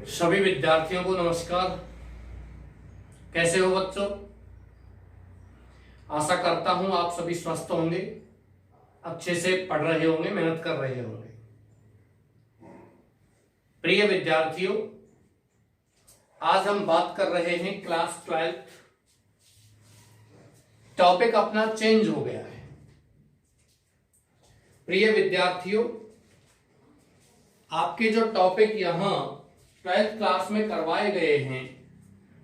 सभी विद्यार्थियों को नमस्कार। कैसे हो बच्चों? आशा करता हूं आप सभी स्वस्थ होंगे, अच्छे से पढ़ रहे होंगे, मेहनत कर रहे होंगे। प्रिय विद्यार्थियों, आज हम बात कर रहे हैं क्लास 12। टॉपिक अपना चेंज हो गया है। प्रिय विद्यार्थियों, आपके जो टॉपिक यहां 12th क्लास में करवाए गए हैं,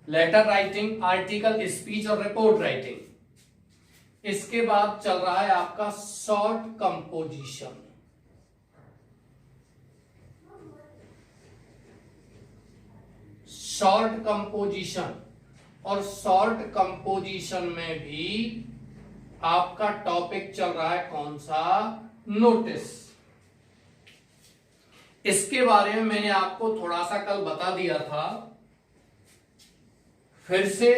लेटर राइटिंग, आर्टिकल, स्पीच और रिपोर्ट राइटिंग, इसके बाद चल रहा है आपका शॉर्ट कंपोजिशन। शॉर्ट कंपोजिशन और शॉर्ट कंपोजिशन में भी आपका टॉपिक चल रहा है कौन सा? नोटिस। इसके बारे में मैंने आपको थोड़ा सा कल बता दिया था, फिर से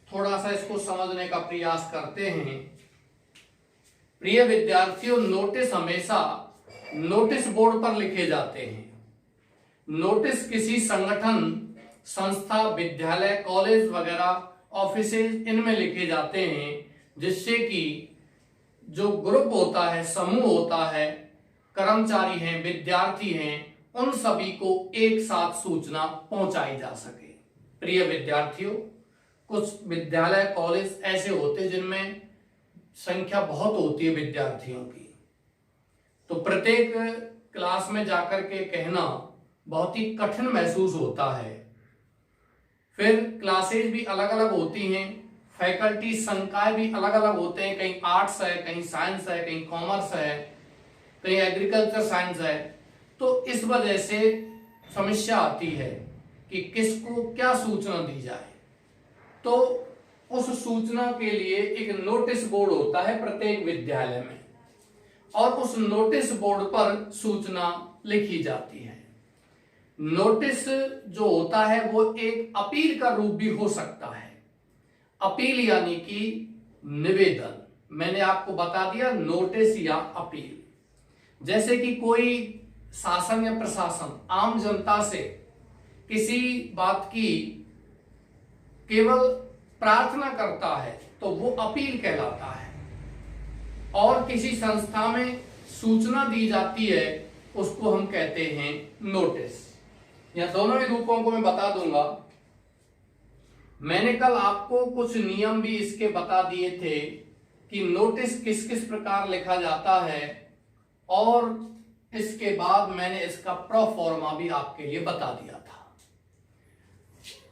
थोड़ा सा इसको समझने का प्रयास करते हैं। प्रिय विद्यार्थियों, नोटिस हमेशा नोटिस बोर्ड पर लिखे जाते हैं। नोटिस किसी संगठन, संस्था, विद्यालय, कॉलेज वगैरह, ऑफिसेज, इनमें लिखे जाते हैं, जिससे कि जो ग्रुप होता है, समूह होता है, कर्मचारी हैं, विद्यार्थी हैं, उन सभी को एक साथ सूचना पहुंचाई जा सके। प्रिय विद्यार्थियों, कुछ विद्यालय, कॉलेज ऐसे होते हैं जिनमें संख्या बहुत होती है विद्यार्थियों की, तो प्रत्येक क्लास में जाकर के कहना बहुत ही कठिन महसूस होता है। फिर क्लासेज भी अलग अलग होती हैं, फैकल्टी, संकाय भी अलग अलग होते हैं, कहीं आर्ट्स है, कहीं साइंस है, कहीं कॉमर्स है, कहीं एग्रीकल्चर साइंस है। तो इस वजह से समस्या आती है कि किसको क्या सूचना दी जाए। तो उस सूचना के लिए एक नोटिस बोर्ड होता है प्रत्येक विद्यालय में, और उस नोटिस बोर्ड पर सूचना लिखी जाती है। नोटिस जो होता है वो एक अपील का रूप भी हो सकता है। अपील यानी कि निवेदन। मैंने आपको बता दिया, नोटिस या अपील। जैसे कि कोई शासन या प्रशासन आम जनता से किसी बात की केवल प्रार्थना करता है तो वो अपील कहलाता है, और किसी संस्था में सूचना दी जाती है उसको हम कहते हैं नोटिस। यह दोनों ही रूपों को मैं बता दूंगा। मैंने कल आपको कुछ नियम भी इसके बता दिए थे कि नोटिस किस किस प्रकार लिखा जाता है, और इसके बाद मैंने इसका प्रोफॉर्मा भी आपके लिए बता दिया था।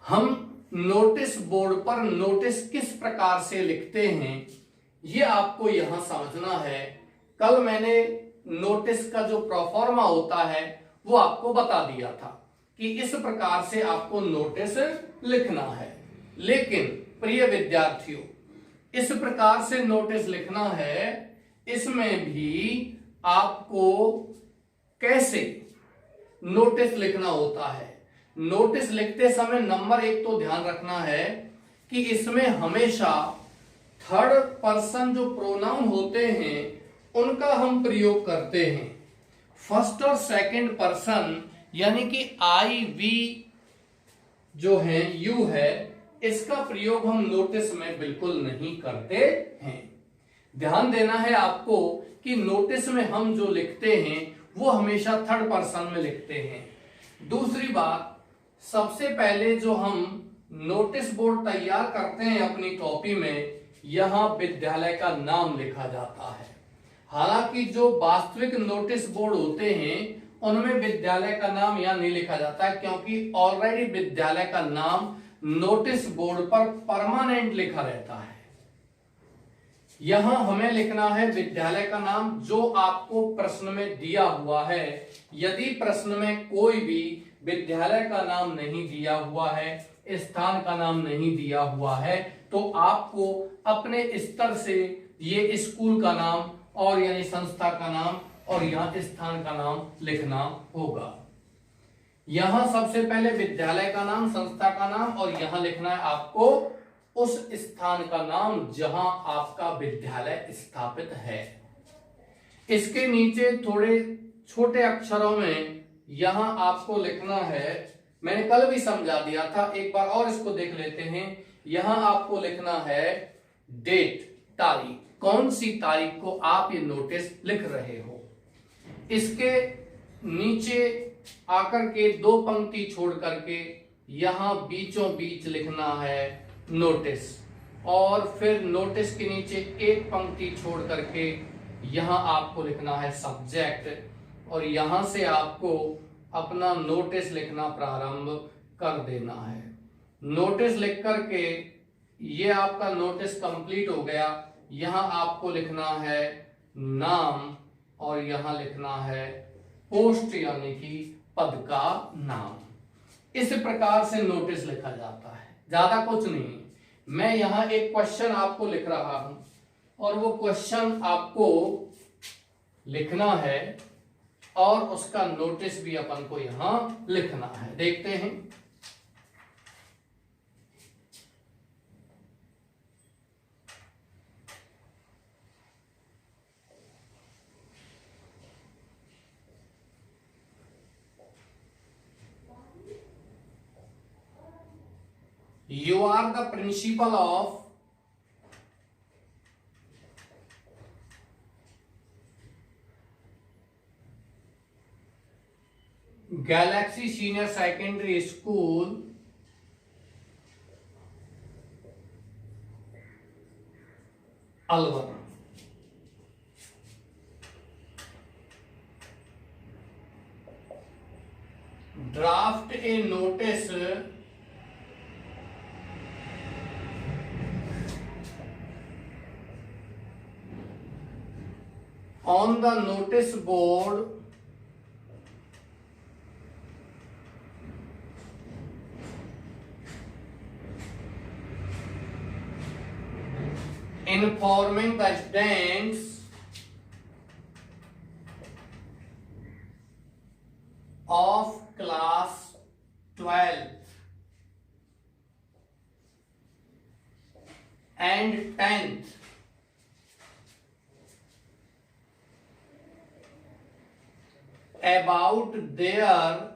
हम नोटिस बोर्ड पर नोटिस किस प्रकार से लिखते हैं ये आपको यहां समझना है। कल मैंने नोटिस का जो प्रोफॉर्मा होता है वो आपको बता दिया था कि इस प्रकार से आपको नोटिस लिखना है। लेकिन प्रिय विद्यार्थियों, इस प्रकार से नोटिस लिखना है, इसमें भी आपको कैसे नोटिस लिखना होता है। नोटिस लिखते समय नंबर 1 तो ध्यान रखना है कि इसमें हमेशा थर्ड पर्सन जो प्रोनाउन होते हैं उनका हम प्रयोग करते हैं। फर्स्ट और सेकंड पर्सन यानी कि आई, वी जो है, यू है, इसका प्रयोग हम नोटिस में बिल्कुल नहीं करते हैं। ध्यान देना है आपको कि नोटिस में हम जो लिखते हैं वो हमेशा थर्ड पर्सन में लिखते हैं। दूसरी बात, सबसे पहले जो हम नोटिस बोर्ड तैयार करते हैं अपनी कॉपी में, यहां विद्यालय का नाम लिखा जाता है। हालांकि जो वास्तविक नोटिस बोर्ड होते हैं उनमें विद्यालय का नाम यहां नहीं लिखा जाता है, क्योंकि ऑलरेडी विद्यालय का नाम नोटिस बोर्ड पर परमानेंट लिखा रहता है। यहां हमें लिखना है विद्यालय का नाम जो आपको प्रश्न में दिया हुआ है। यदि प्रश्न में कोई भी विद्यालय का नाम नहीं दिया हुआ है, स्थान का नाम नहीं दिया हुआ है, तो आपको अपने स्तर से ये स्कूल का नाम और यानी संस्था का नाम और यहाँ स्थान का नाम लिखना होगा। यहां सबसे पहले विद्यालय का नाम, संस्था का नाम, और यहां लिखना है आपको उस स्थान का नाम जहां आपका विद्यालय स्थापित है। इसके नीचे थोड़े छोटे अक्षरों में यहां आपको लिखना है मैंने कल भी समझा दिया था, एक बार और इसको देख लेते हैं। यहां आपको लिखना है डेट, तारीख, कौन सी तारीख को आप ये नोटिस लिख रहे हो। इसके नीचे आकर के 2 पंक्ति छोड़ करके यहां बीचों बीच लिखना है नोटिस, और फिर नोटिस के नीचे 1 पंक्ति छोड़ करके यहां आपको लिखना है सब्जेक्ट, और यहां से आपको अपना नोटिस लिखना प्रारंभ कर देना है। नोटिस लिख करके ये आपका नोटिस कंप्लीट हो गया। यहां आपको लिखना है नाम, और यहां लिखना है पोस्ट यानी कि पद का नाम। इस प्रकार से नोटिस लिखा जाता है, ज्यादा कुछ नहीं। मैं यहां एक क्वेश्चन आपको लिख रहा हूं, और वो क्वेश्चन आपको लिखना है, और उसका नोटिस भी अपन को यहां लिखना है। देखते हैं। You are the principal of Galaxy Senior Secondary School, Alwar. Draft a notice on the notice board informing the students of class 12th and 10th about their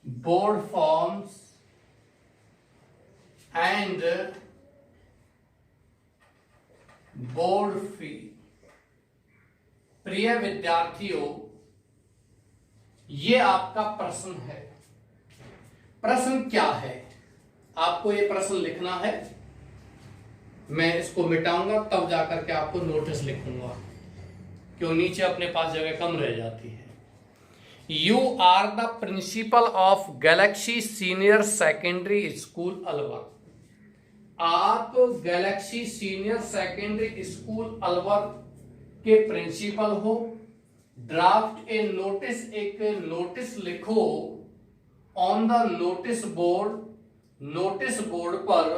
board forms and board fee. प्रिय विद्यार्थियों, ये आपका प्रश्न है। प्रश्न क्या है, आपको ये प्रश्न लिखना है। मैं इसको मिटाऊंगा तब जाकर के आपको नोटिस लिखूंगा, क्यों नीचे अपने पास जगह कम रह जाती है। You are the principal of galaxy senior secondary school Alwar. आप galaxy senior secondary school Alwar के प्रिंसिपल हो। ड्राफ्ट ए नोटिस, एक नोटिस लिखो on the notice board, notice board पर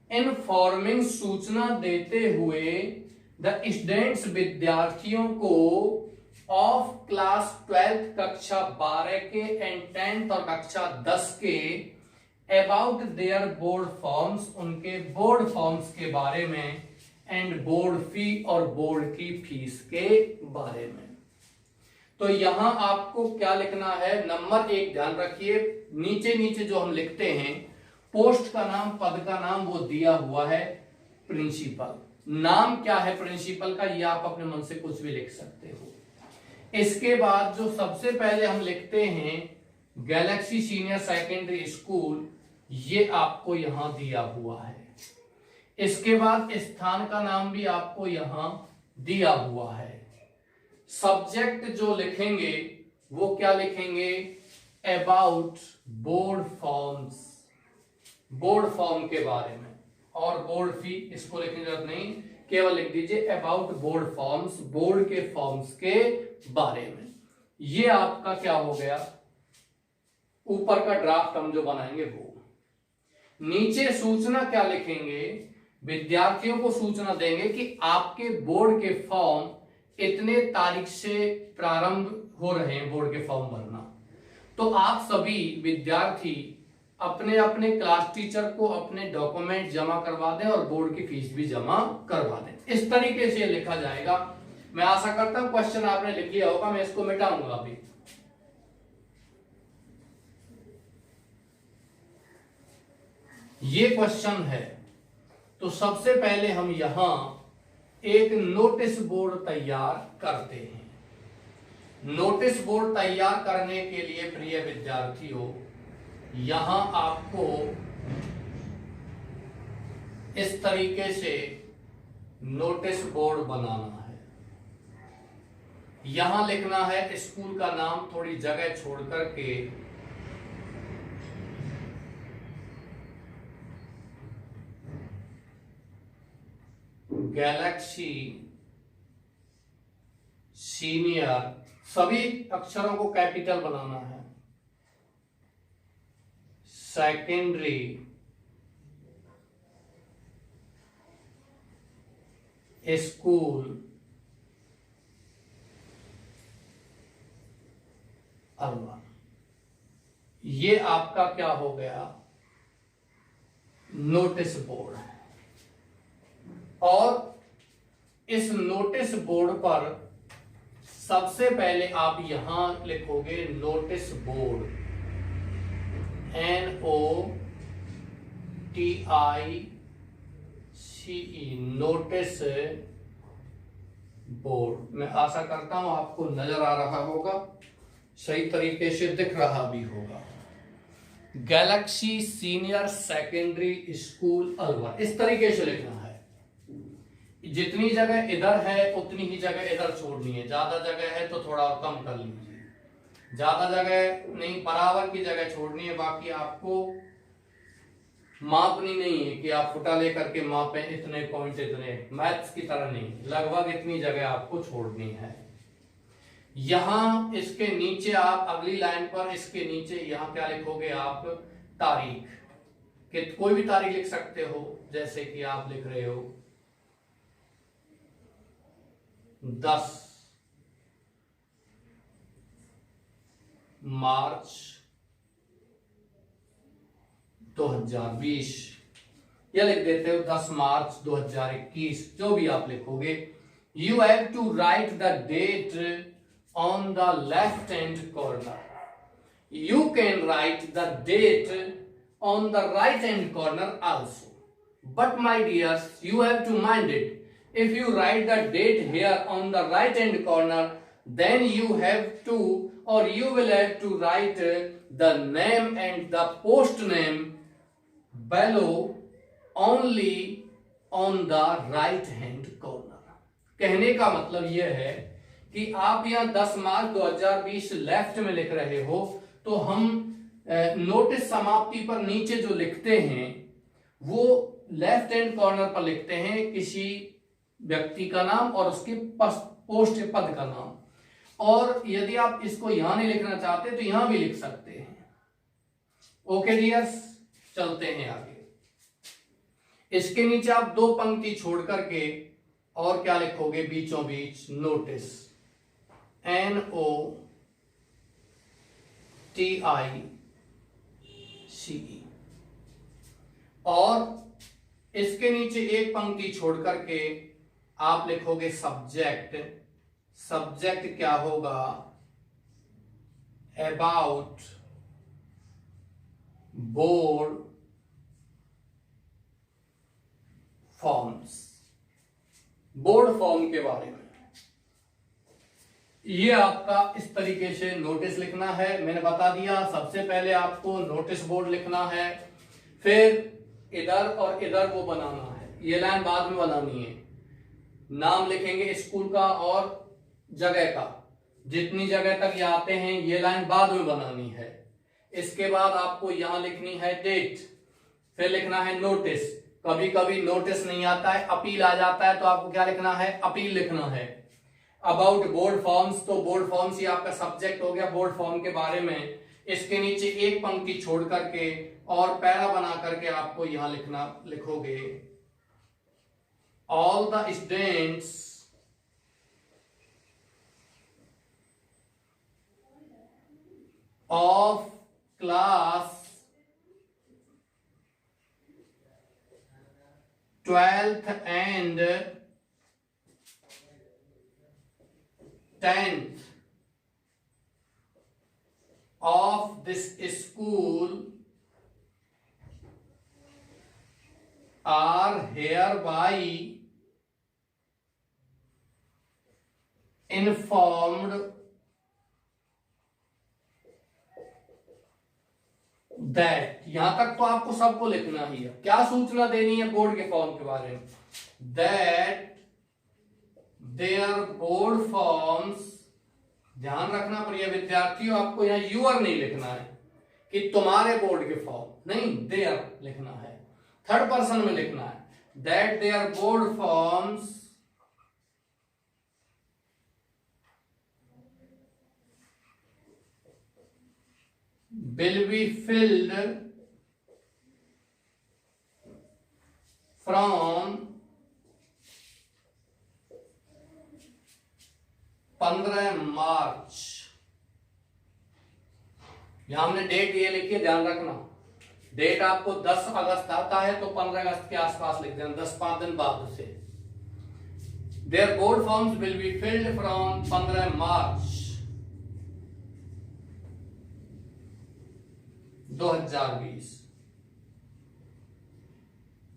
इनफॉर्मिंग, सूचना देते हुए द स्टूडेंट्स, विद्यार्थियों को ऑफ क्लास 12 कक्षा 12 के एंड 10th और कक्षा 10 के अबाउट देयर बोर्ड फॉर्म्स, उनके बोर्ड फॉर्म्स के बारे में, एंड बोर्ड फी, और बोर्ड की फीस के बारे में। तो यहां आपको क्या लिखना है, नंबर 1 ध्यान रखिए, नीचे नीचे जो हम लिखते हैं पोस्ट का नाम, पद का नाम, वो दिया हुआ है प्रिंसिपल। नाम क्या है प्रिंसिपल का, ये आप अपने मन से कुछ भी लिख सकते हो। इसके बाद जो सबसे पहले हम लिखते हैं गैलेक्सी सीनियर सेकेंडरी स्कूल, ये आपको यहां दिया हुआ है। इसके बाद स्थान का नाम भी आपको यहां दिया हुआ है। सब्जेक्ट जो लिखेंगे वो क्या लिखेंगे, about board forms, board form के बारे में, और बोर्ड फी इसको लिखने की जरूरत नहीं, केवल लिख दीजिए अबाउट बोर्ड फॉर्म्स, बोर्ड के फॉर्म्स के बारे में। ये आपका क्या हो गया, ऊपर का ड्राफ्ट हम जो बनाएंगे वो। नीचे सूचना क्या लिखेंगे, विद्यार्थियों को सूचना देंगे कि आपके बोर्ड के फॉर्म इतने तारीख से प्रारंभ हो रहे हैं बोर्ड के फॉर्म भरना। तो आप सभी विद्यार्थी अपने अपने क्लास टीचर को अपने डॉक्यूमेंट जमा करवा दें और बोर्ड की फीस भी जमा करवा दें। इस तरीके से लिखा जाएगा। मैं आशा करता हूं क्वेश्चन आपने लिख लिया होगा, मैं इसको मिटाऊंगा अभी। ये क्वेश्चन है, तो सबसे पहले हम यहां एक नोटिस बोर्ड तैयार करते हैं। नोटिस बोर्ड तैयार करने के लिए प्रिय विद्यार्थियों, यहां आपको इस तरीके से नोटिस बोर्ड बनाना है। यहां लिखना है स्कूल का नाम, थोड़ी जगह छोड़ करके गैलेक्सी सीनियर, सभी अक्षरों को कैपिटल बनाना है। सेकेंडरी स्कूल अलवर, ये आपका क्या हो गया, नोटिस बोर्ड है। और इस नोटिस बोर्ड पर सबसे पहले आप यहां लिखोगे notice board, NOTICE, notice board. मैं आशा करता हूं आपको नजर आ रहा होगा, सही तरीके से दिख रहा भी होगा। Galaxy senior secondary school Alwar, इस तरीके से लिखना है। जितनी जगह इधर है उतनी ही जगह इधर छोड़नी है। ज्यादा जगह है तो थोड़ा और कम कर लीजिए, ज्यादा जगह नहीं, बराबर की जगह छोड़नी है। बाकी आपको मापनी नहीं है कि आप फुटा लेकर के मापें इतने पॉइंट, इतने मैथ्स की तरह नहीं, लगभग इतनी जगह आपको छोड़नी है। यहां इसके नीचे आप अगली लाइन पर इसके नीचे यहां क्या लिखोगे आप, तारीख, कि कोई भी तारीख लिख सकते हो, जैसे कि आप लिख रहे हो 10 मार्च 2020, या लिख देते हो 10 मार्च 2021, जो भी आप लिखोगे। You have to write the date on the left hand corner. You can write the date on the right hand corner also. But my dears, you have to mind it. If you write the date here on the right hand corner, then you have to, or you will have to write the name and the post name below only on the right hand corner. कहने का मतलब यह है कि आप यहां 10 मार्च 2020 left में लिख रहे हो, तो हम नोटिस समाप्ति पर नीचे जो लिखते हैं वो लेफ्ट हैंड कॉर्नर पर लिखते हैं किसी व्यक्ति का नाम और उसके पोस्ट पद का नाम। और यदि आप इसको यहां नहीं लिखना चाहते तो यहां भी लिख सकते हैं। ओके डियर्स, चलते हैं आगे। इसके नीचे आप 2 पंक्ति छोड़ करके और क्या लिखोगे, बीचों बीच नोटिस, NOTICE, और इसके नीचे एक पंक्ति छोड़ करके आप लिखोगे सब्जेक्ट। सब्जेक्ट क्या होगा, about board forms, board form के बारे में। ये आपका इस तरीके से नोटिस लिखना है। मैंने बता दिया, सबसे पहले आपको नोटिस बोर्ड लिखना है, फिर इधर और इधर वो बनाना है, ये लाइन बाद में बनानी है। नाम लिखेंगे स्कूल का और जगह का, जितनी जगह तक ये आते हैं ये लाइन बाद में बनानी है। इसके बाद आपको यहां लिखनी है डेट, फिर लिखना है नोटिस। कभी कभी नोटिस नहीं आता है, अपील आ जाता है, तो आपको क्या लिखना है, अपील लिखना है। अबाउट बोर्ड फॉर्म्स, तो बोर्ड फॉर्म्स ही आपका सब्जेक्ट हो गया, बोर्ड फॉर्म के बारे में। इसके नीचे एक पंक्ति छोड़ करके और पैरा बना करके आपको यहां लिखोगे all the students of class 12th and 10th of this school are hereby informed that, यहां तक तो आपको सबको लिखना ही है। क्या सूचना देनी है बोर्ड के फॉर्म के बारे में? दैट देयर बोर्ड फॉर्म्स, ध्यान रखना प्रिय विद्यार्थियों, आपको यहां यूर नहीं लिखना है कि तुम्हारे बोर्ड के फॉर्म, नहीं, देयर लिखना है, थर्ड पर्सन में लिखना है। That their board forms will be filled from 15 March. यहां हमने डेट ये लिखी, ध्यान रखना, डेट आपको 10 अगस्त आता है तो 15 अगस्त के आसपास लिख देना, 10-5 दिन बाद से। Their board forms will be filled from 15 March 2020।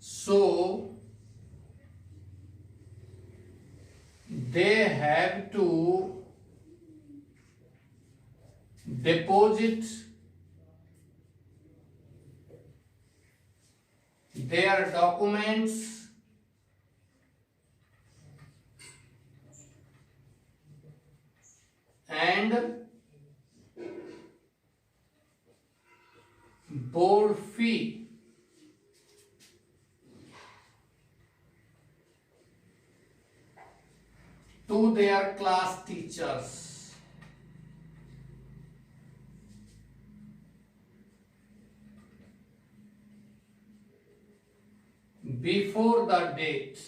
So they have to deposit their documents and board fee to their class teachers before the date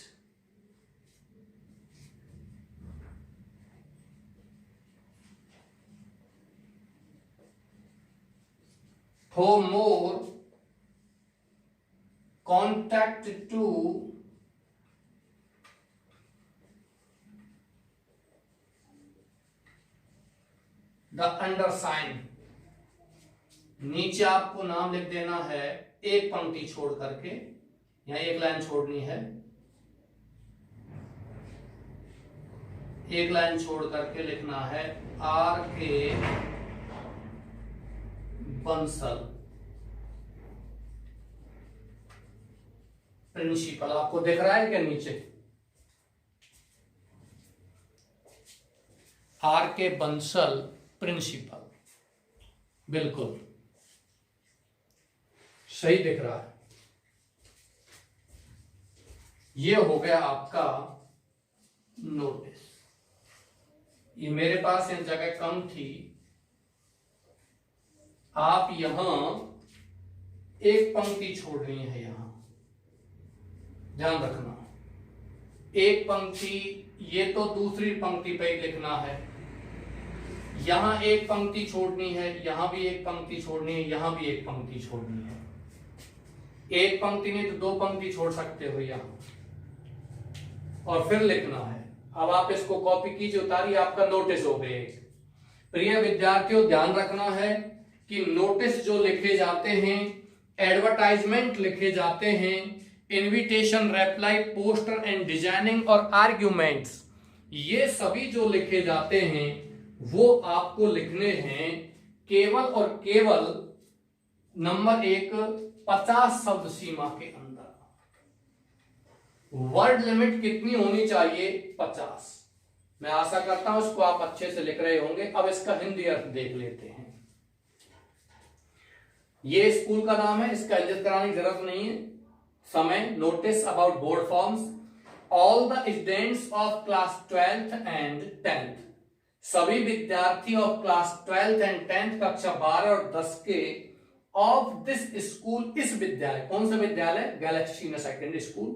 for more contact to the undersigned। नीचे आपको नाम लिख देना है, एक पंक्ति छोड़ करके, यहां एक लाइन छोड़नी है, एक लाइन छोड़ करके लिखना है आर के बंसल प्रिंसिपल। आपको दिख रहा है क्या नीचे? आर के बंसल प्रिंसिपल, बिल्कुल सही दिख रहा है। ये हो गया आपका नोटिस। ये मेरे पास ये जगह कम थी, आप यहां एक पंक्ति छोड़नी है, यहां ध्यान रखना, एक पंक्ति, ये तो दूसरी पंक्ति पे ही लिखना है, यहां एक पंक्ति छोड़नी है, यहां भी एक पंक्ति छोड़नी है, यहां भी एक पंक्ति छोड़नी है। एक पंक्ति नहीं तो 2 पंक्ति छोड़ सकते हो यहां, और फिर लिखना है। अब आप इसको कॉपी कीजिए, उतारिए, आपका नोटिस हो गए। प्रिय विद्यार्थियों ध्यान रखना है कि नोटिस जो लिखे जाते हैं, एडवर्टाइजमेंट लिखे जाते हैं, invitation, reply, poster and designing और आर्ग्यूमेंट्स, ये सभी जो लिखे जाते हैं वो आपको लिखने हैं केवल और केवल नंबर 1 50 शब्द सीमा के अंदर। वर्ड लिमिट कितनी होनी चाहिए? 50। मैं आशा करता हूं इसको आप अच्छे से लिख रहे होंगे। अब इसका हिंदी अर्थ देख लेते हैं। ये स्कूल का नाम है, इसका इज्जत कराने की जरूरत नहीं है। समय, notice about board forms, all the students of class 12th and 10th, सभी विद्यार्थी of class 12th and 10th कक्षा 12 और 10 के ऑफ दिस स्कूल, इस विद्यालय, कौन सा विद्यालय? Galaxy senior secondary school.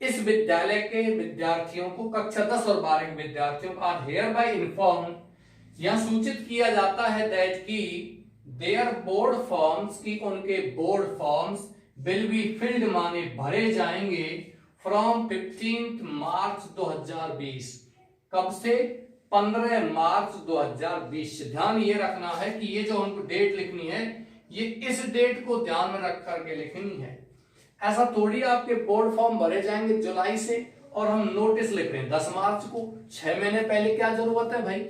इस विद्यालय के विद्यार्थियों को, कक्षा 10 और 12 के विद्यार्थियों को आर हियर बाय इन्फॉर्म, यहां सूचित किया जाता है दैट की देयर बोर्ड फॉर्म्स, की उनके board forms will be filled, माने भरे जाएंगे, फ्रॉम 15 मार्च 2020। कब से? 15 मार्च 2020 से। ध्यान ये रखना है कि ये जो हमको डेट लिखनी है, ये इस डेट को ध्यान में रख करके लिखनी है। ऐसा थोड़ी आपके बोर्ड फॉर्म भरे जाएंगे जुलाई से और हम नोटिस लिख रहे हैं 10 मार्च को। 6 महीने पहले क्या जरूरत है भाई?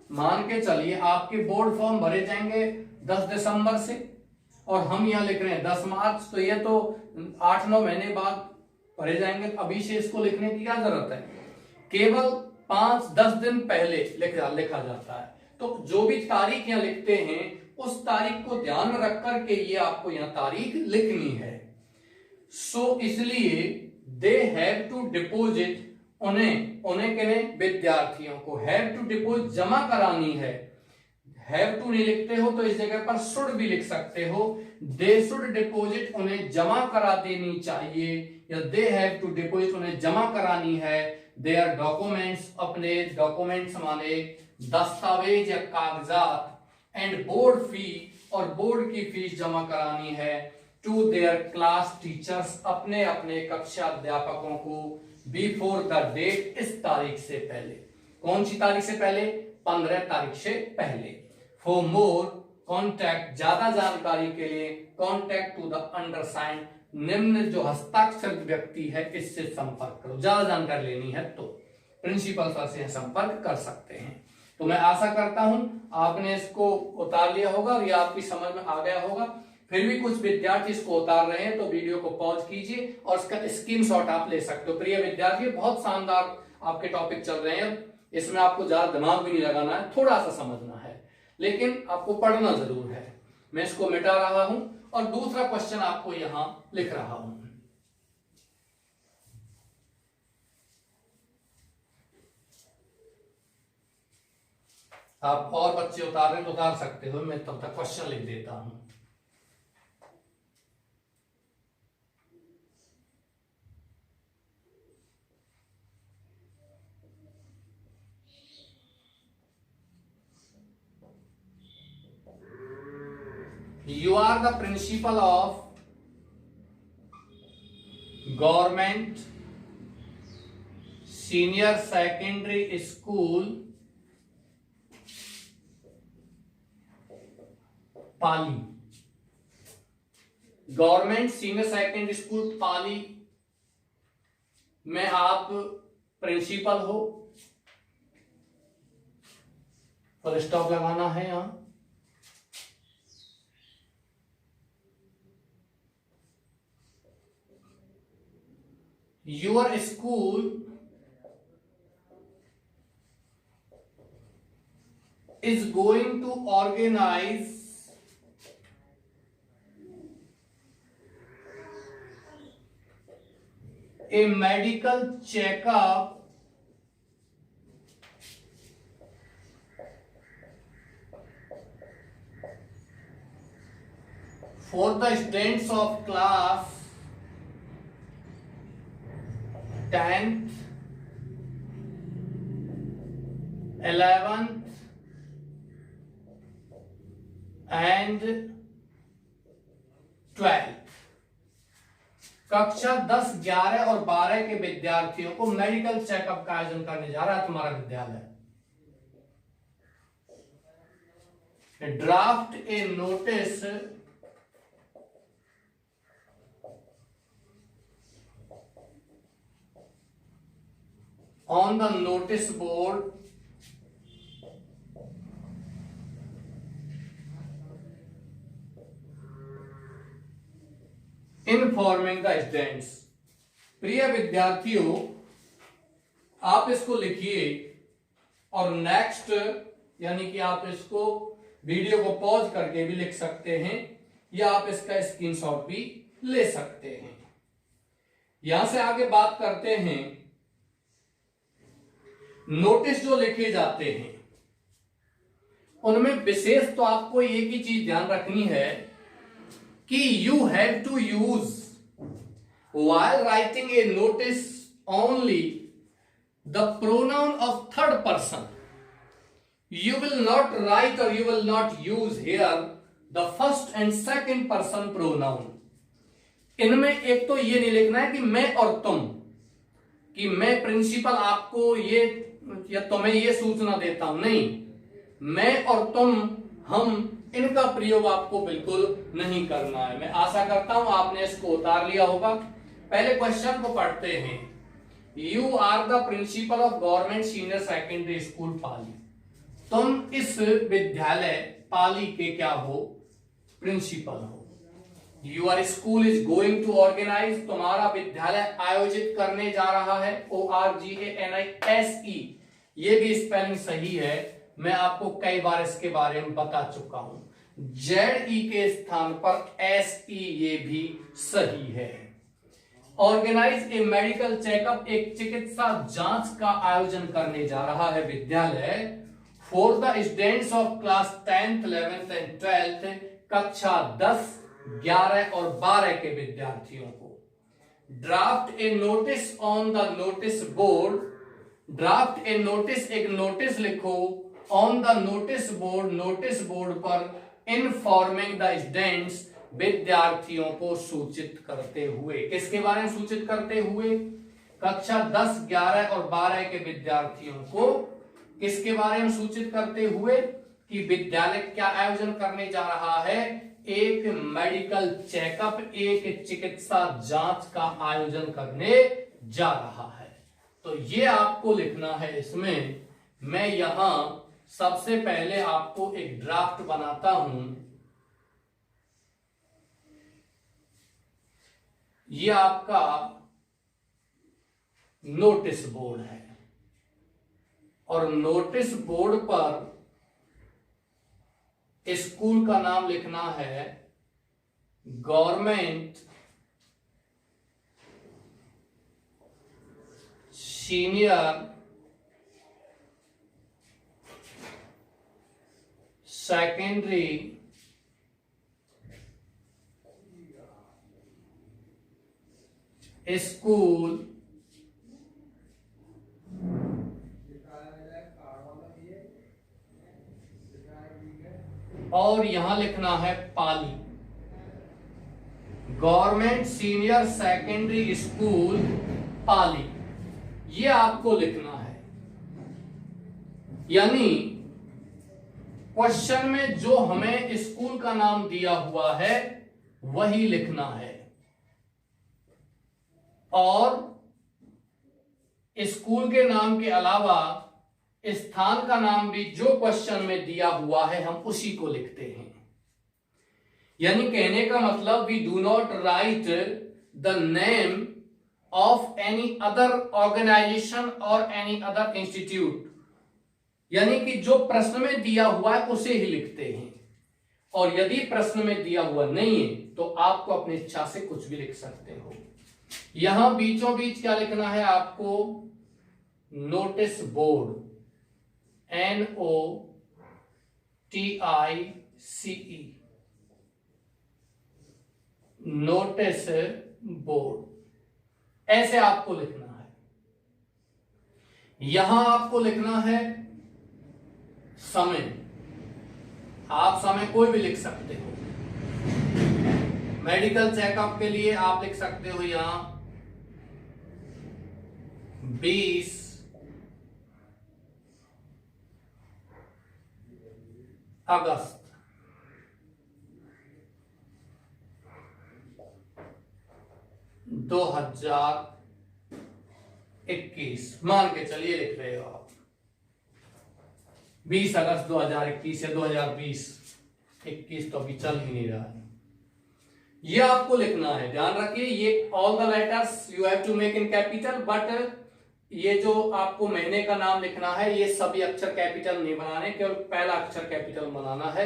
मान के चलिए आपके बोर्ड फॉर्म भरे जाएंगे 10 दिसंबर से और हम यहां लिख रहे हैं 10 मार्च, तो ये तो 8-9 महीने बाद भरे जाएंगे। अभी से इसको लिखने की क्या जरूरत है? केवल 5-10 दिन पहले लिखा जाता है। तो जो भी तारीख यहां लिखते हैं उस तारीख को ध्यान में रख करके ये आपको यहां तारीख लिखनी है। सो इसलिए दे हैव टू डिपोजिट, उन्हें कहने विद्यार्थियों को हैव टू डिपोजिट जमा करानी है। हैव टू नहीं लिखते हो तो इस जगह पर शुड भी लिख सकते हो। दे शुड डिपोजिट, उन्हें जमा करा देनी चाहिए, या दे हैव टू डिपोजिट, उन्हें जमा करानी है देयर डॉक्यूमेंट्स, अपने डॉक्यूमेंट्स माने दस्तावेज या कागजात, एंड बोर्ड फी, और बोर्ड की फीस जमा करानी है टू देयर क्लास टीचर्स, अपने अपने कक्षा अध्यापकों को बिफोर द डेट, इस तारीख से पहले। कौन सी तारीख से पहले? 15 तारीख से पहले। फॉर मोर कॉन्टैक्ट, ज्यादा जानकारी के लिए कॉन्टैक्ट टू द अंडरसाइंड, निम्न जो हस्ताक्षरित व्यक्ति है इससे संपर्क करो। ज्यादा जानकारी लेनी है तो प्रिंसिपल सर से संपर्क कर सकते हैं। तो मैं आशा करता हूं आपने इसको उतार लिया होगा और ये आपकी समझ में आ गया होगा। फिर भी कुछ विद्यार्थी इसको उतार रहे हैं तो वीडियो को पॉज कीजिए और इसका स्क्रीनशॉट आप ले सकते हो। प्रिय विद्यार्थी, बहुत शानदार आपके टॉपिक चल रहे हैं, इसमें आपको ज्यादा दिमाग भी नहीं लगाना है, थोड़ा सा समझना है, लेकिन आपको पढ़ना जरूर है। मैं इसको मिटा रहा हूं और दूसरा क्वेश्चन आपको यहां लिख रहा हूं। आप और बच्चे उतार रहे हैं तो उतार सकते हो, मैं तब तक क्वेश्चन लिख देता हूं। You are the principal of government senior secondary school Pali. Government senior secondary school पाली में आप प्रिंसिपल हो, फुल स्टॉप लगाना है यहां। Your school is going to organize a medical checkup for the students of class 10th, 11th and 12th। कक्षा 10, 11 और 12 के विद्यार्थियों को मेडिकल चेकअप का आयोजन करने जा रहा है तुम्हारा विद्यालय। Draft a notice on the notice board informing the students। प्रिय विद्यार्थियों, आप इसको लिखिए और नेक्स्ट, यानी कि आप इसको वीडियो को पॉज करके भी लिख सकते हैं या आप इसका स्क्रीनशॉट भी ले सकते हैं। यहां से आगे बात करते हैं नोटिस जो लिखे जाते हैं उनमें विशेष तो आपको एक ही चीज ध्यान रखनी है कि you have to use while writing a notice only the pronoun of third person. You will not write और you will not use here the first and second person pronoun. इनमें एक तो ये नहीं लिखना है कि मैं और तुम, कि मैं प्रिंसिपल आपको ये या तुम्हें ये सूचना देता हूं, नहीं, मैं और तुम, हम, इनका प्रयोग आपको बिल्कुल नहीं करना है। मैं आशा करता हूं आपने इसको उतार लिया होगा। पहले क्वेश्चन को पढ़ते हैं। You are the principal of government senior secondary school Pali. तुम इस विद्यालय पाली के क्या हो? प्रिंसिपल हो। Your school is going to organise, तुम्हारा विद्यालय आयोजित करने जा रहा है। ORGANISE, ये भी स्पेलिंग सही है, मैं आपको कई बार इसके बारे में बता चुका हूं। ZE के स्थान पर SE, ये भी सही है। ऑर्गेनाइज ए मेडिकल चेकअप, एक चिकित्सा जांच का आयोजन करने जा रहा है विद्यालय। For the students of class 10th 11th and 12th, कक्षा 10, 11 और 12 के विद्यार्थियों को। Draft a notice on the notice board, draft a notice, एक नोटिस लिखो, on the notice board, notice board पर, इनफॉर्मिंग द स्टूडेंट्स, विद्यार्थियों को सूचित करते हुए। किसके बारे में सूचित करते हुए? कक्षा 10, 11 और 12 के विद्यार्थियों को किसके बारे में सूचित करते हुए? कि विद्यालय क्या आयोजन करने जा रहा है? एक मेडिकल चेकअप, एक चिकित्सा जांच का आयोजन करने जा रहा है। तो ये आपको लिखना है इसमें। मैं यहां सबसे पहले आपको एक ड्राफ्ट बनाता हूं। ये आपका नोटिस बोर्ड है और नोटिस बोर्ड पर स्कूल का नाम लिखना है गवर्नमेंट सीनियर सेकेंडरी स्कूल और यहां लिखना है पाली, गवर्नमेंट सीनियर सेकेंडरी स्कूल पाली। ये आपको लिखना है। यानी क्वेश्चन में जो हमें स्कूल का नाम दिया हुआ है वही लिखना है और स्कूल के नाम के अलावा स्थान का नाम भी जो क्वेश्चन में दिया हुआ है हम उसी को लिखते हैं। यानी कहने का मतलब, we do not write the name of any other organization और एनी अदर इंस्टीट्यूट। यानी कि जो प्रश्न में दिया हुआ है उसे ही लिखते हैं और यदि प्रश्न में दिया हुआ नहीं है तो आपको अपनी इच्छा से कुछ भी लिख सकते हो। यहां बीचों बीच क्या लिखना है आपको? Notice board, NOTICE, notice board, ऐसे आपको लिखना है। यहां आपको लिखना है समय। आप समय कोई भी लिख सकते हो। मेडिकल चेकअप के लिए आप लिख सकते हो यहां 20 अगस्त 2021 मान के चलिए लिख रहे हो आप। 20 अगस्त 2021 या 2020, 21 तो अभी चल ही नहीं रहा है। ये आपको लिखना है। ध्यान रखिए, ये all the letters you have to make in capital, but ये जो आपको महीने का नाम लिखना है ये सभी अक्षर कैपिटल नहीं बनाने, केवल पहला अक्षर कैपिटल बनाना है।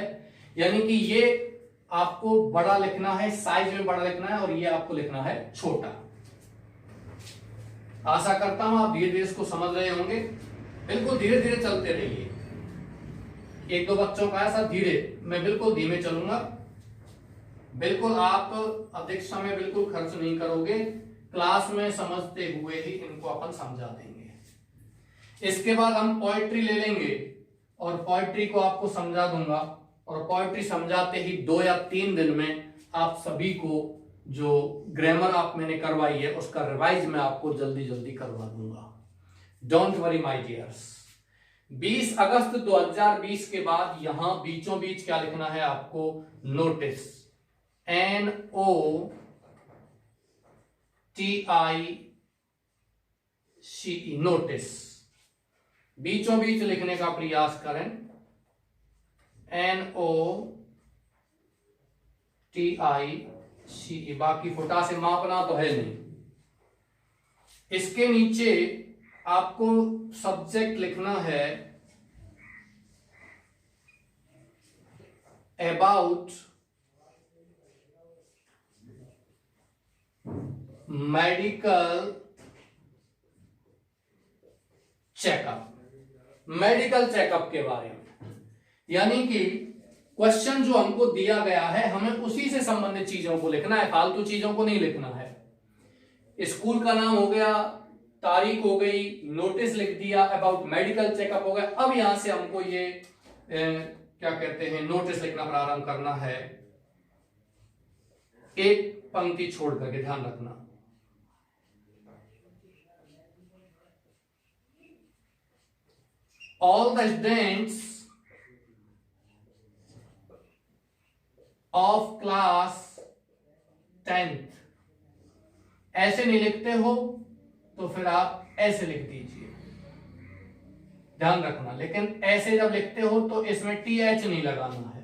यानी कि ये आपको बड़ा लिखना है, साइज में बड़ा लिखना है और ये आपको लिखना है छोटा। आशा करता हूं आप धीरे धीरे इसको समझ रहे होंगे। बिल्कुल धीरे धीरे चलते रहिए। एक दो बच्चों का ऐसा धीरे, मैं बिल्कुल धीमे चलूंगा। बिल्कुल आप अधिक समय बिल्कुल खर्च नहीं करोगे, क्लास में समझते हुए ही इनको अपन समझा देंगे। इसके बाद हम पोएट्री ले लेंगे और पोएट्री को आपको समझा दूंगा और पोएट्री समझाते ही 2 या 3 दिन में आप सभी को जो ग्रामर आप मैंने करवाई है उसका रिवाइज मैं आपको जल्दी जल्दी करवा दूंगा। Don't worry my dears. 20 अगस्त 2020 के बाद यहां बीचों बीच क्या लिखना है आपको, नोटिस, NOTICE, नोटिस, बीचों बीच लिखने का प्रयास करें, NOTICE, बाकी फुटा से मापना तो है नहीं। इसके नीचे आपको सब्जेक्ट लिखना है about medical checkup, medical checkup के बारे में। यानी कि क्वेश्चन जो हमको दिया गया है हमें उसी से संबंधित चीजों को लिखना है, फालतू चीजों को नहीं लिखना है। स्कूल का नाम हो गया, तारीख हो गई, नोटिस लिख दिया, अबाउट मेडिकल चेकअप हो गया। अब यहां से हमको ये क्या कहते हैं, नोटिस लिखना प्रारंभ करना है, एक पंक्ति छोड़ करके, ध्यान रखना। All the students of class 10th, ऐसे नहीं लिखते हो तो फिर आप ऐसे लिख दीजिए, ध्यान रखना। लेकिन ऐसे जब लिखते हो तो इसमें TH नहीं लगाना है,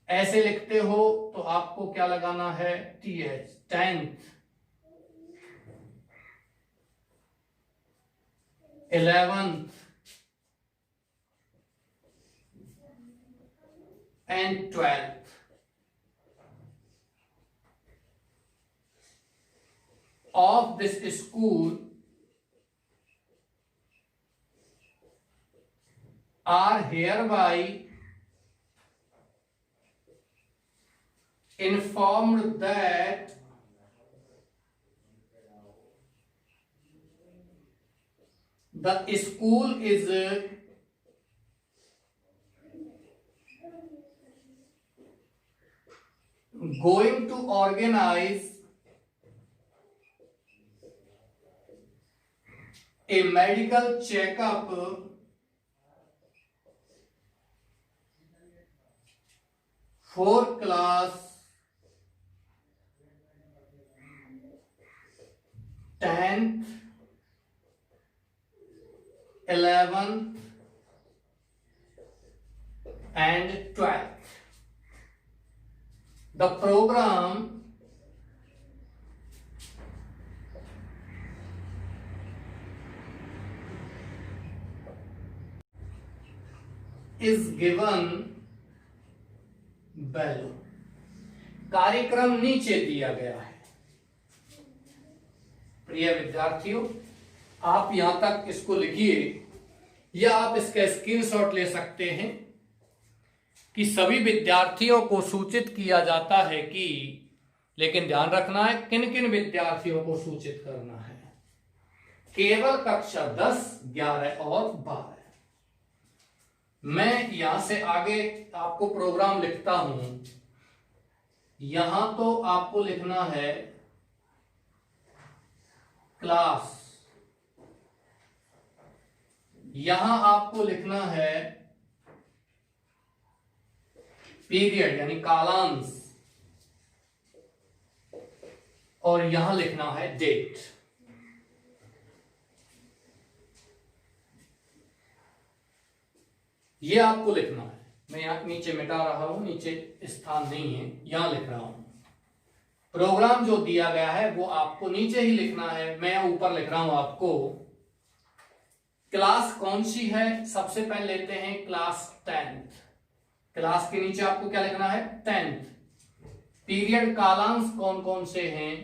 ऐसे लिखते हो तो आपको क्या लगाना है, TH, 10th, 11th and 12th of this school are hereby informed that the school is going to organize a medical checkup for class 10th, 11th and 12th. The program is given below. कार्यक्रम नीचे दिया गया है। प्रिय विद्यार्थियों, आप यहां तक इसको लिखिए या आप इसका स्क्रीनशॉट ले सकते हैं कि सभी विद्यार्थियों को सूचित किया जाता है कि, लेकिन ध्यान रखना है किन किन विद्यार्थियों को सूचित करना है, केवल कक्षा 10, 11 और 12। मैं यहां से आगे आपको प्रोग्राम लिखता हूं। यहां तो आपको लिखना है क्लास, यहां आपको लिखना है पीरियड यानी कालांश, और यहां लिखना है डेट। ये आपको लिखना है। मैं यहां नीचे मिटा रहा हूं, नीचे स्थान नहीं है, यहां लिख रहा हूं। प्रोग्राम जो दिया गया है वो आपको नीचे ही लिखना है, मैं ऊपर लिख रहा हूं आपको। क्लास कौन सी है, सबसे पहले लेते हैं क्लास 10th। क्लास के नीचे आपको क्या लिखना है, 10th। पीरियड कालांश कौन कौन से हैं,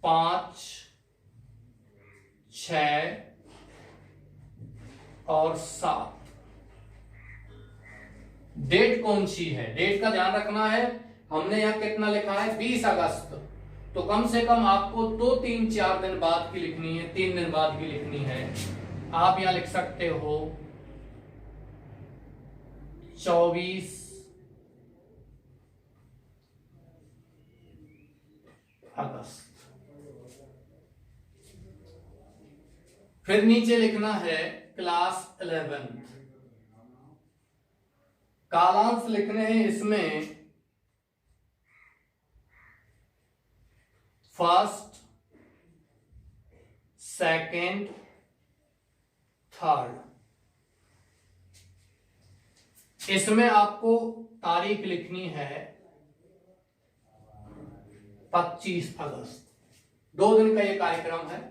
5, 6 और 7। डेट कौन सी है, डेट का ध्यान रखना है। हमने यहां कितना लिखा है, 20 अगस्त, तो कम से कम आपको 2, 3, 4 दिन बाद की लिखनी है, 3 दिन बाद की लिखनी है। आप यहां लिख सकते हो 24 अगस्त। फिर नीचे लिखना है क्लास 11th। कालांश लिखने हैं इसमें फर्स्ट, सेकंड, थर्ड। इसमें आपको तारीख लिखनी है 25 अगस्त। 2 दिन का ये कार्यक्रम है।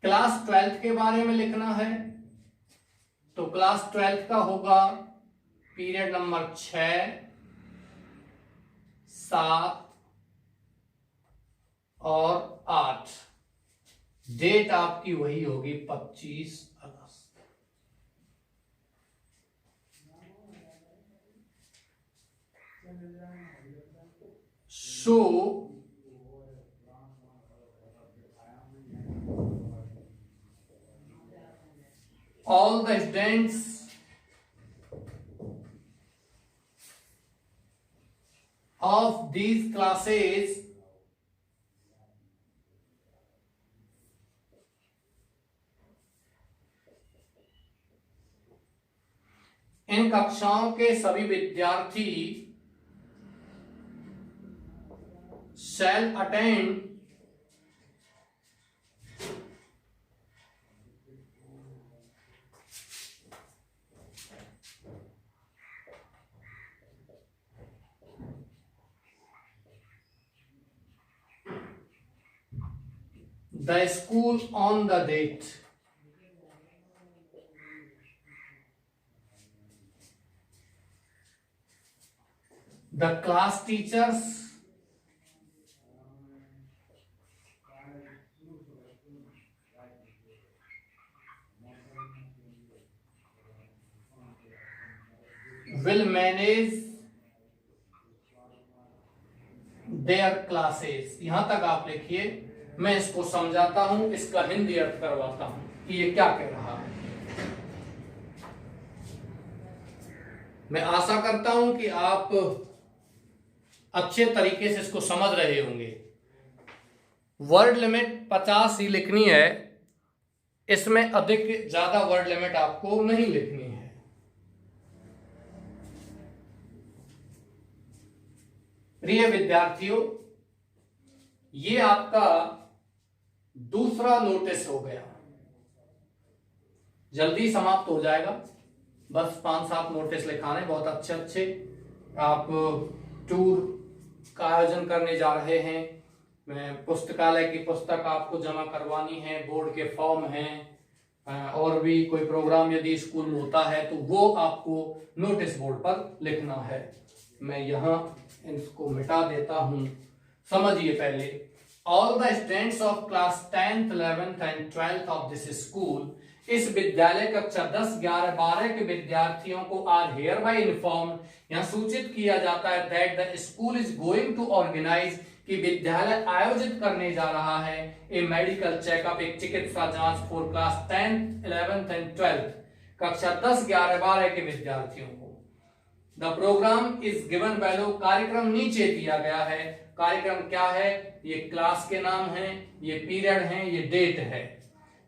क्लास 12th के बारे में लिखना है तो क्लास 12th का होगा पीरियड नंबर 6, 7 और 8। डेट आपकी वही होगी 25 अगस्त। So all the students of these classes इन कक्षाओं के सभी विद्यार्थी shall attend the school on the date. The class teachers will manage their classes। यहां तक आप लिखिए, मैं इसको समझाता हूं, इसका हिंदी अर्थ करवाता हूं कि ये क्या कह रहा है। मैं आशा करता हूं कि आप अच्छे तरीके से इसको समझ रहे होंगे। वर्ड लिमिट 50 ही लिखनी है, इसमें अधिक ज्यादा वर्ड लिमिट आपको नहीं लिखनी है। प्रिय विद्यार्थियों, ये आपका दूसरा नोटिस हो गया, जल्दी समाप्त हो जाएगा। बस 5-7 नोटिस लिखाने, बहुत अच्छे अच्छे। आप टूर का आयोजन करने जा रहे हैं, पुस्तकालय की पुस्तक आपको जमा करवानी है, बोर्ड के फॉर्म हैं, और भी कोई प्रोग्राम यदि स्कूल में होता है तो वो आपको नोटिस बोर्ड पर लिखना है। मैं यहां इसको मिटा देता हूं। समझिए पहले, all the students of class 10th, 11th and 12th of this school, इस विद्यालय कक्षा 10, 11, 12 के विद्यार्थियों को आर हियर बाय इन्फॉर्म, यहां सूचित किया जाता है that the school is going to organize, कि विद्यालय आयोजित करने जा रहा है ए मेडिकल चेकअप, एक चिकित्सा जांच for class 10th, 11th and 12th, कक्षा 10, 11, 12 के विद्यार्थियों को। द प्रोग्राम इज गिवन बेलो, कार्यक्रम नीचे दिया गया है। कार्यक्रम क्या है? ये क्लास के नाम है, ये पीरियड है, ये डेट है।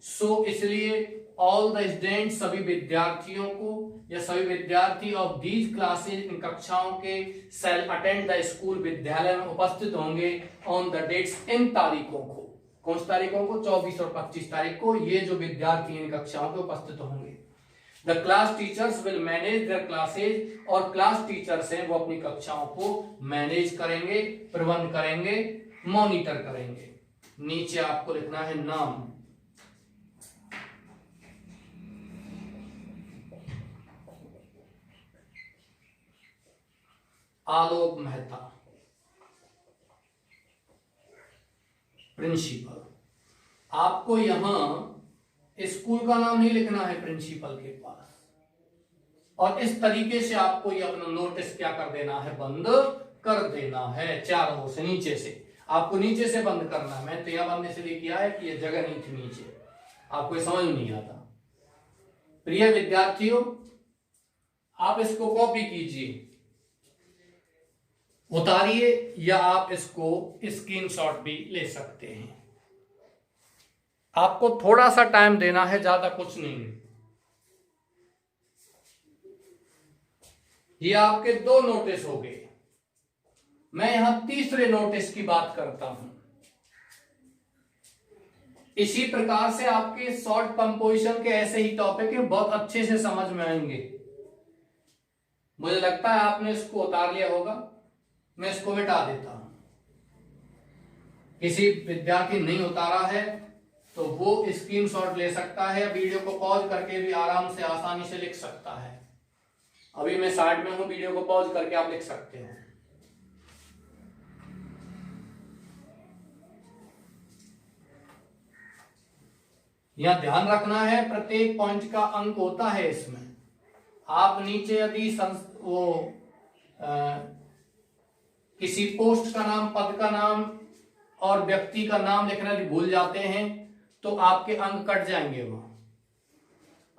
सो इसलिए ऑल द स्टूडेंट्स, सभी विद्यार्थियों को या सभी विद्यार्थी ऑफ दीज क्लासेज, इन कक्षाओं के, शैल अटेंड द स्कूल, विद्यालय में उपस्थित होंगे, ऑन द डेट्स, इन तारीखों को। कौन सी तारीखों को? 24 और 25 तारीख को ये जो विद्यार्थी इन कक्षाओं में उपस्थित होंगे। The class teachers will manage there classes, और क्लास टीचर्स हैं वो अपनी कक्षाओं को मैनेज करेंगे, प्रबंध करेंगे, मॉनिटर करेंगे। नीचे आपको लिखना है नाम। आलोक मेहता, प्रिंसिपल। आपको यहां स्कूल का नाम नहीं लिखना है प्रिंसिपल के पास, और इस तरीके से आपको ये अपना नोटिस क्या कर देना है? बंद कर देना है। चारों से, नीचे से आपको नीचे से बंद करना है। मैं तो यहां बंद इसलिए किया है कि ये जगह नहीं थी नीचे, आपको ये समझ नहीं आता। प्रिय विद्यार्थियों, आप इसको कॉपी कीजिए, उतारिए, या आप इसको स्क्रीनशॉट भी ले सकते हैं। आपको थोड़ा सा टाइम देना है, ज्यादा कुछ नहीं। ये आपके 2 नोटिस हो गए। मैं यहां तीसरे नोटिस की बात करता हूं। इसी प्रकार से आपके शॉर्ट कंपोजिशन के ऐसे ही टॉपिक है, बहुत अच्छे से समझ में आएंगे। मुझे लगता है आपने इसको उतार लिया होगा, मैं इसको मिटा देता हूं। किसी विद्यार्थी नहीं उतारा है तो वो स्क्रीनशॉट ले सकता है, वीडियो को पॉज करके भी आराम से आसानी से लिख सकता है। अभी मैं साइड में हूं, वीडियो को पॉज करके आप लिख सकते हो। यहां ध्यान रखना है, प्रत्येक पॉइंट का अंक होता है इसमें। आप नीचे यदि किसी पोस्ट का नाम, पद का नाम और व्यक्ति का नाम लिखना यदि भूल जाते हैं तो आपके अंक कट जाएंगे। वहां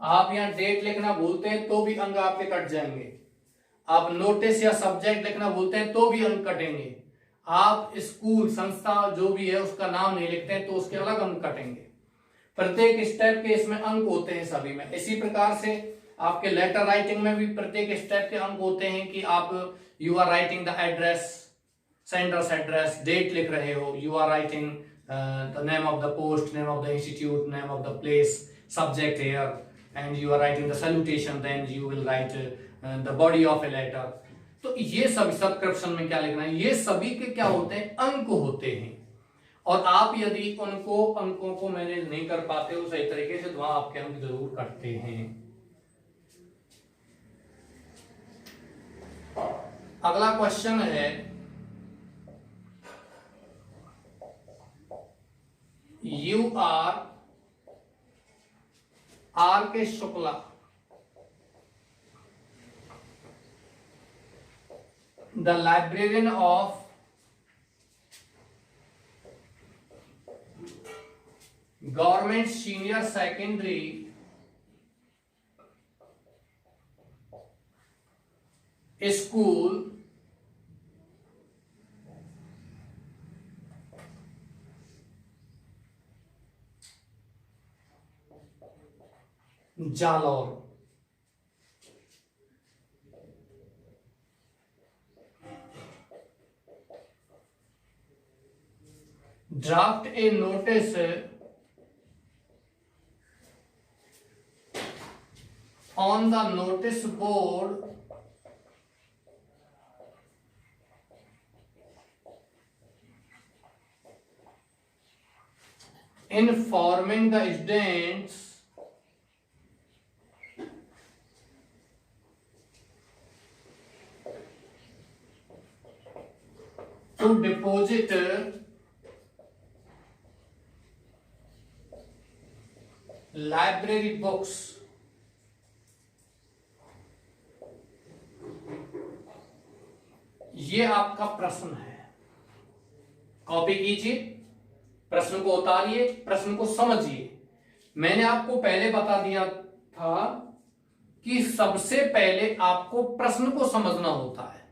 आप यहां डेट लिखना भूलते हैं तो भी अंक आपके कट जाएंगे। आप नोटिस या सब्जेक्ट लिखना भूलते हैं तो भी अंक कटेंगे। आप स्कूल, संस्था जो भी है उसका नाम नहीं लिखते हैं तो उसके अलग अंक कटेंगे। प्रत्येक स्टेप के इसमें अंक होते हैं सभी में। इसी प्रकार से आपके लेटर राइटिंग में भी प्रत्येक स्टेप के अंक होते हैं कि आप you are writing the address, sender's address, date लिख रहे हो, you are writing the name of the post, name of the institute, name of the place, subject here, and you are writing the salutation, then you will write the body of a letter. तो ये सब subscription में क्या लिखना है, ये सभी के क्या होते हैं, अंक होते हैं। और आप यदि अंकों को मैनेज नहीं कर पाते हो सही तरीके से तो वहां आपके अंक जरूर कटते हैं। अगला क्वेश्चन है, you are K Shukla the librarian of government senior secondary school Jalore draft a notice on the notice board informing the students to deposit library books ये आपका प्रश्न है। कॉपी कीजिए, प्रश्न को उतारिए, प्रश्न को समझिए। मैंने आपको पहले बता दिया था कि सबसे पहले आपको प्रश्न को समझना होता है।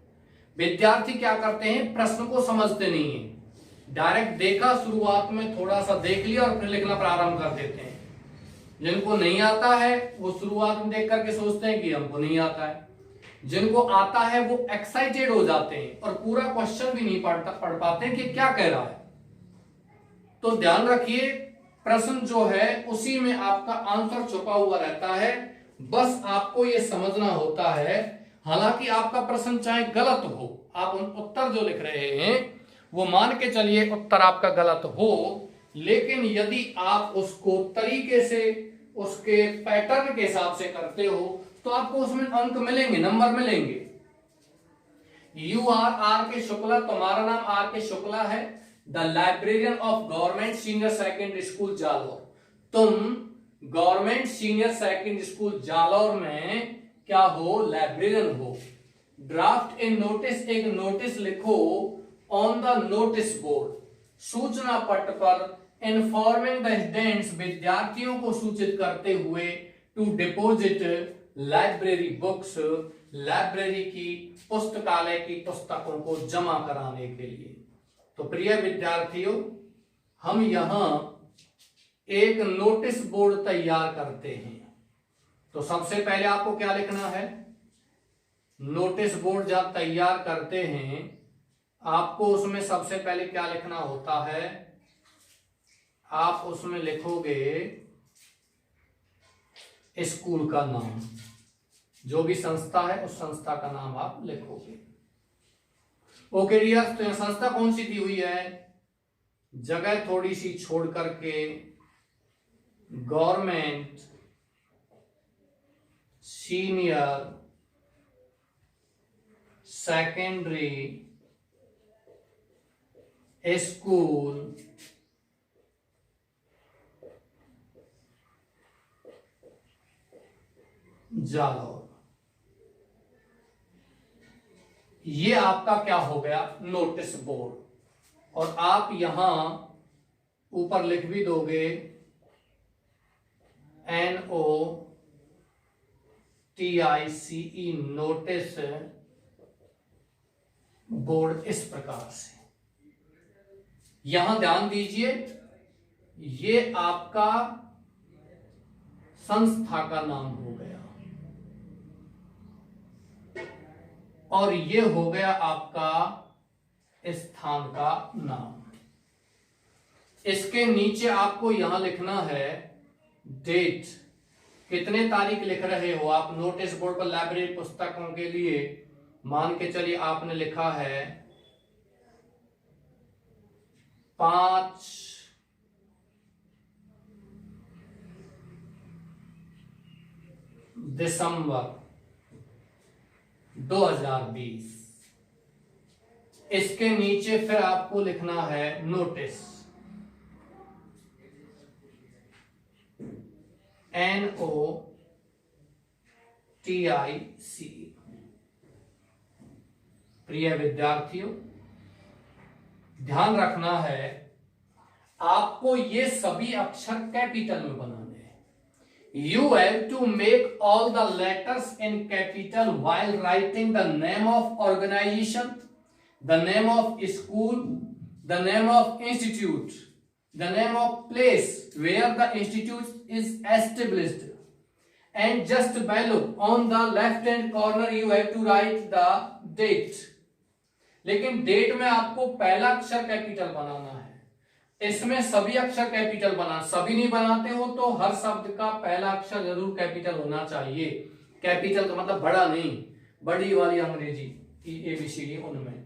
विद्यार्थी क्या करते हैं, प्रश्न को समझते नहीं है, डायरेक्ट देखा, शुरुआत में थोड़ा सा देख लिया और फिर लिखना प्रारंभ कर देते हैं। जिनको नहीं आता है वो शुरुआत में देख करके सोचते हैं कि हमको नहीं आता है। जिनको आता है वो एक्साइटेड हो जाते हैं और पूरा क्वेश्चन भी नहीं पढ़ पाते हैं कि क्या कह रहा है। तो ध्यान रखिए, प्रश्न जो है उसी में आपका आंसर छुपा हुआ रहता है, बस आपको ये समझना होता है। हालांकि आपका प्रश्न चाहे गलत हो, आप उत्तर जो लिख रहे हैं वो मान के चलिए उत्तर आपका गलत हो, लेकिन यदि आप उसको तरीके से, उसके पैटर्न के हिसाब से करते हो तो आपको उसमें अंक मिलेंगे, नंबर मिलेंगे। यू आर के शुक्ला, तुम्हारा नाम आर के शुक्ला है, the librarian of government senior secondary school Jalore. तुम government senior secondary school Jalore में क्या हो, लाइब्रेरियन हो। ड्राफ्ट ए नोटिस, एक नोटिस लिखो, ऑन द नोटिस बोर्ड, सूचना पट पर, इन्फॉर्मिंग द स्टूडेंट्स, विद्यार्थियों को सूचित करते हुए, to deposit library books, library की, पुस्तकालय की पुस्तकों को जमा कराने के लिए। तो प्रिय विद्यार्थियों, हम यहां एक नोटिस बोर्ड तैयार करते हैं, तो सबसे पहले आपको क्या लिखना है? नोटिस बोर्ड जब तैयार करते हैं आपको उसमें सबसे पहले क्या लिखना होता है? आप उसमें लिखोगे स्कूल का नाम, जो भी संस्था है उस संस्था का नाम आप लिखोगे। ओके डियर, तो यह संस्था कौन सी दी हुई है? जगह थोड़ी सी छोड़ करके government senior secondary school Jalore. ये आपका क्या हो गया? Notice board. और आप यहां ऊपर लिख भी दोगे NOTICE, नोटिस बोर्ड, इस प्रकार से। यहां ध्यान दीजिए, ये आपका संस्था का नाम हो गया और ये हो गया आपका स्थान का नाम। इसके नीचे आपको यहां लिखना है डेट। कितने तारीख लिख रहे हो आप नोटिस बोर्ड पर? लाइब्रेरी पुस्तकों के लिए मान के चलिए आपने लिखा है 5 दिसंबर 2020। इसके नीचे फिर आपको लिखना है नोटिस, NOTICE। प्रिय विद्यार्थियों, ध्यान रखना है आपको ये सभी अक्षर कैपिटल में बनाने हैं। You have to make all the letters in capital while writing the name of organization, the name of school, the name of institute, the name of place where the institute is established, and just below on the left hand corner you have to write the date। लेकिन date में आपको पहला अक्षर capital बनाना है, इसमें सभी अक्षर capital बनाना। सभी नहीं बनाते हो तो हर शब्द का पहला अक्षर जरूर कैपिटल होना चाहिए। कैपिटल का मतलब बड़ा नहीं, बड़ी वाली अंग्रेजी ABCD, उनमें।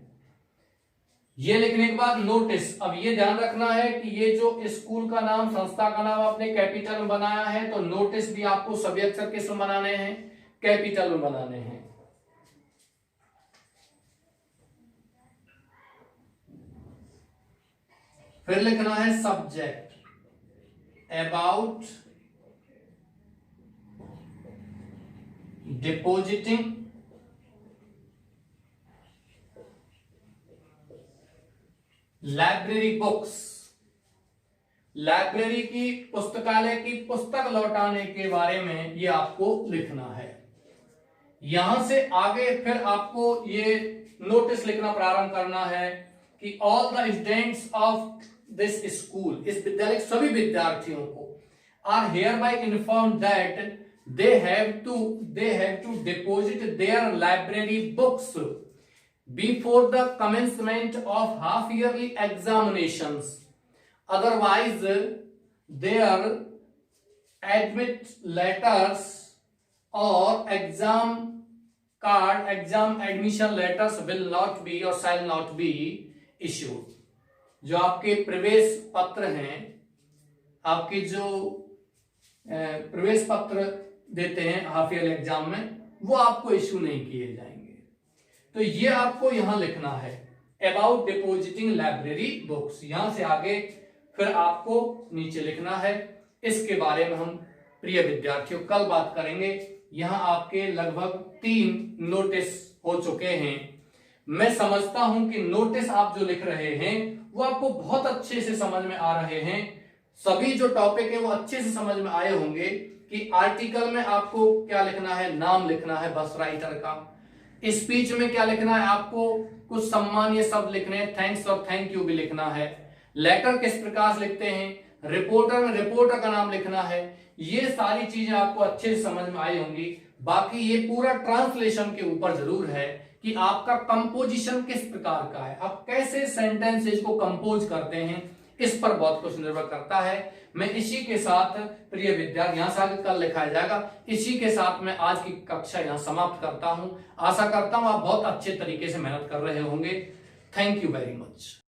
ये लिखने के बाद नोटिस। अब ये ध्यान रखना है कि ये जो स्कूल का नाम, संस्था का नाम आपने कैपिटल में बनाया है, तो नोटिस भी आपको सभी अक्षर किस में बनाने हैं? कैपिटल में बनाने हैं। फिर लिखना है subject, about depositing library books. Library की, पुस्तकालय की पुस्तक लौटाने के बारे में ये आपको लिखना है। यहां से आगे फिर आपको ये नोटिस लिखना प्रारंभ करना है कि all the students of this school, इस विद्यालय सभी विद्यार्थियों को, are hereby informed that they have to deposit their library books before the commencement of half yearly examinations, otherwise their admit letters or exam admission letters will not be or shall not be issued। जो आपके प्रवेश पत्र हैं, आपके जो प्रवेश पत्र देते हैं हाफ ईयर एग्जाम में, वो आपको इश्यू नहीं किए जाएंगे। तो ये आपको यहां लिखना है अबाउट डिपोजिटिंग लाइब्रेरी बुक्स। यहां से आगे फिर आपको नीचे लिखना है। इसके बारे में हम प्रिय विद्यार्थियों कल बात करेंगे। यहां आपके लगभग 3 नोटिस हो चुके हैं। मैं समझता हूं कि नोटिस आप जो लिख रहे हैं वो आपको बहुत अच्छे से समझ में आ रहे हैं। सभी जो टॉपिक है वो अच्छे से समझ में आए होंगे कि आर्टिकल में आपको क्या लिखना है, नाम लिखना है बस राइटर का। स्पीच में क्या लिखना है, आपको कुछ सम्मानीय शब्द लिखने हैं, थैंक्स और थैंक यू भी लिखना है। लेटर किस प्रकार से लिखते हैं, रिपोर्टर में रिपोर्टर का नाम लिखना है। ये सारी चीजें आपको अच्छे से समझ में आई होंगी। बाकी ये पूरा ट्रांसलेशन के ऊपर जरूर है कि आपका कंपोजिशन किस प्रकार का है, आप कैसे सेंटेंसेस को कंपोज करते हैं, इस पर बहुत कुछ निर्भर करता है। मैं इसी के साथ प्रिय विद्यार्थी, यहां से आगे कल लिखाया जाएगा, इसी के साथ मैं आज की कक्षा यहां समाप्त करता हूं। आशा करता हूं आप बहुत अच्छे तरीके से मेहनत कर रहे होंगे। Thank you very much.